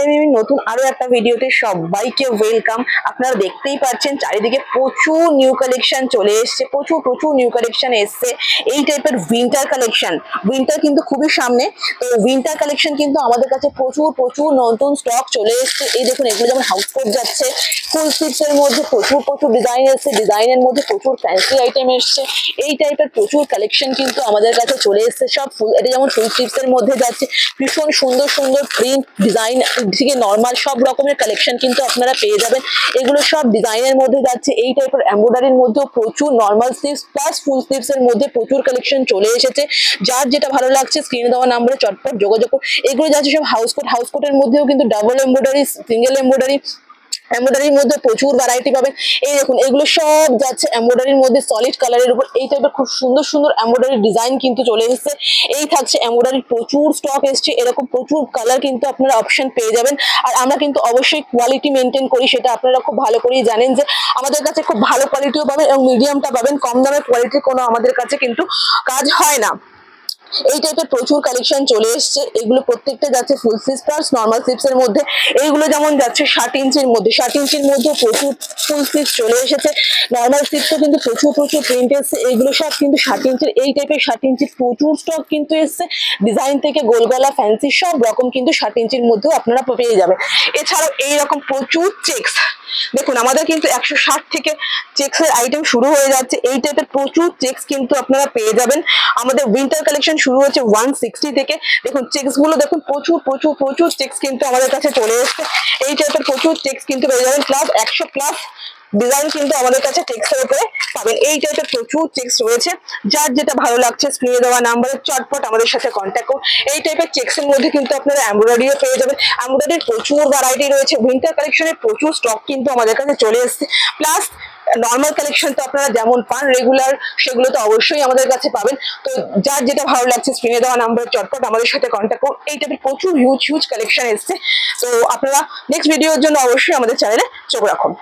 আমি নতুন আরো একটা ভিডিওতে সবাইকে ওয়েলকাম। আপনারা দেখতেই পাচ্ছেন চারিদিকে প্রচুর নিউ কালেকশন চলে এসেছে, প্রচুর প্রচুর নিউ কালেকশন এসছে। এই টাইপের উইন্টার কালেকশন, উইন্টার কিন্তু খুবই সামনে, তো উইন্টার কালেকশন কিন্তু আমাদের কাছে প্রচুর প্রচুর নতুন স্টক চলে এসছে। এই দেখুন, এগুলো যেমন হাউস কোট যাচ্ছে, ফুল স্লিভস এর মধ্যে প্রচুর প্রচুর ডিজাইন এসছে, ডিজাইনের মধ্যে প্রচুর ফ্যান্সি আইটেম এসছে। এই টাইপের প্রচুর কালেকশন কিন্তু আমাদের কাছে চলে এসছে। সব ফুল, এটা যেমন ফুল স্লিভস এর মধ্যে যাচ্ছে, ভীষণ সুন্দর সুন্দর প্রিন্ট ডিজাইন থেকে নর্মাল সব রকমের কালেকশন কিন্তু আপনারা পেয়ে যাবেন। এগুলো সব ডিজাইনের মধ্যে যাচ্ছে। এই টাইপের এমব্রয়ডারির মধ্যেও প্রচুর নর্মাল স্লিভস প্লাস ফুল স্লিভস এর মধ্যে প্রচুর কালেকশন চলে এসেছে। যার যেটা ভালো লাগছে স্ক্রিনে দেওয়া নাম্বারে চটপট যোগাযোগ করুন। এগুলো যাচ্ছে সব হাউস কোট, হাউস কোটের মধ্যেও কিন্তু ডাবল এমব্রয়ডারি, সিঙ্গেল এমব্রয়ডারি, এমব্রয়ডারির মধ্যে প্রচুর ভ্যারাইটি পাবেন। এই দেখুন, এগুলো সব যাচ্ছে এমব্রয়ডারির মধ্যে সলিড কালারের উপর। এই টাইপের খুব সুন্দর সুন্দর এমব্রয়ডারি ডিজাইন কিন্তু চলে এসেছে। এই থাকছে এমব্রয়ডারির প্রচুর স্টক এসছে, এরকম প্রচুর কালার কিন্তু আপনারা অপশন পেয়ে যাবেন। আর আমরা কিন্তু অবশ্যই কোয়ালিটি মেনটেন করি, সেটা আপনারা খুব ভালো করেই জানেন যে আমাদের কাছে খুব ভালো কোয়ালিটিও পাবেন এবং মিডিয়ামটা পাবেন। কম দামের কোয়ালিটির কোনো আমাদের কাছে কিন্তু কাজ হয় না। এই টাইপের প্রচুর কালেকশন চলে এসছে। এগুলো প্রত্যেকটা যাচ্ছে ফুল স্লিভস প্লাস নর্মাল স্লিভস এর মধ্যে। এইগুলো যেমন যাচ্ছে 60 ইঞ্চির মধ্যে, 60 ইঞ্চির মধ্যে প্রচুর ফুল স্লিভস চলে এসেছে। নর্মাল স্লিভসও কিন্তু প্রচুর প্রচুর প্রিন্ট এসছে। এইগুলো সব কিন্তু 60 ইঞ্চির। এই টাইপের 60 ইঞ্চির প্রচুর স্টক কিন্তু এসছে। ডিজাইন থেকে গোলগলা ফ্যান্সি সব রকম কিন্তু 60 ইঞ্চির মধ্যেও আপনারা পেয়ে যাবেন। এছাড়াও এইরকম প্রচুর চেক্স, দেখুন আমাদের কিন্তু 160 থেকে চেক্সের আইটেম শুরু হয়ে যাচ্ছে। এই টাইপের প্রচুর চেক্স কিন্তু আপনারা পেয়ে যাবেন। আমাদের উইন্টার কালেকশন শুরু হচ্ছে 160 থেকে। দেখুন চেক্স গুলো দেখুন, প্রচুর প্রচুর প্রচুর চেক্স কিন্তু আমাদের কাছে চলে এসছে। এই টাইপের প্রচুর চেক্স কিন্তু পেয়ে যাবেন, প্লাস 100 প্লাস ডিজাইন কিন্তু আমাদের কাছে টেক্সের উপরে পাবেন। এই টাইপের প্রচুর চেক্স রয়েছে। যার যেটা ভালো লাগছে স্ক্রিনে দেওয়া নাম্বারে চটপট আমাদের সাথে কন্ট্যাক্ট করুন। এই টাইপের চেক্সের মধ্যে কিন্তু আপনারা এমব্রয়ডারিও পেয়ে যাবেন। এমব্রয়ডারির প্রচুর ভ্যারাইটি রয়েছে। উইন্টার কালেকশনের প্রচুর স্টক কিন্তু আমাদের কাছে চলে এসছে। প্লাস নর্মাল কালেকশন তো আপনারা যেমন পান রেগুলার, সেগুলো তো অবশ্যই আমাদের কাছে পাবেন। তো যার যেটা ভালো লাগছে স্ক্রিনে দেওয়া নাম্বারে চটপট আমাদের সাথে কন্ট্যাক্ট করুন। এই টাইপের প্রচুর হিউজ হিউজ কালেকশন এসছে। তো আপনারা নেক্সট ভিডিওর জন্য অবশ্যই আমাদের চ্যানেলে চোখ রাখুন।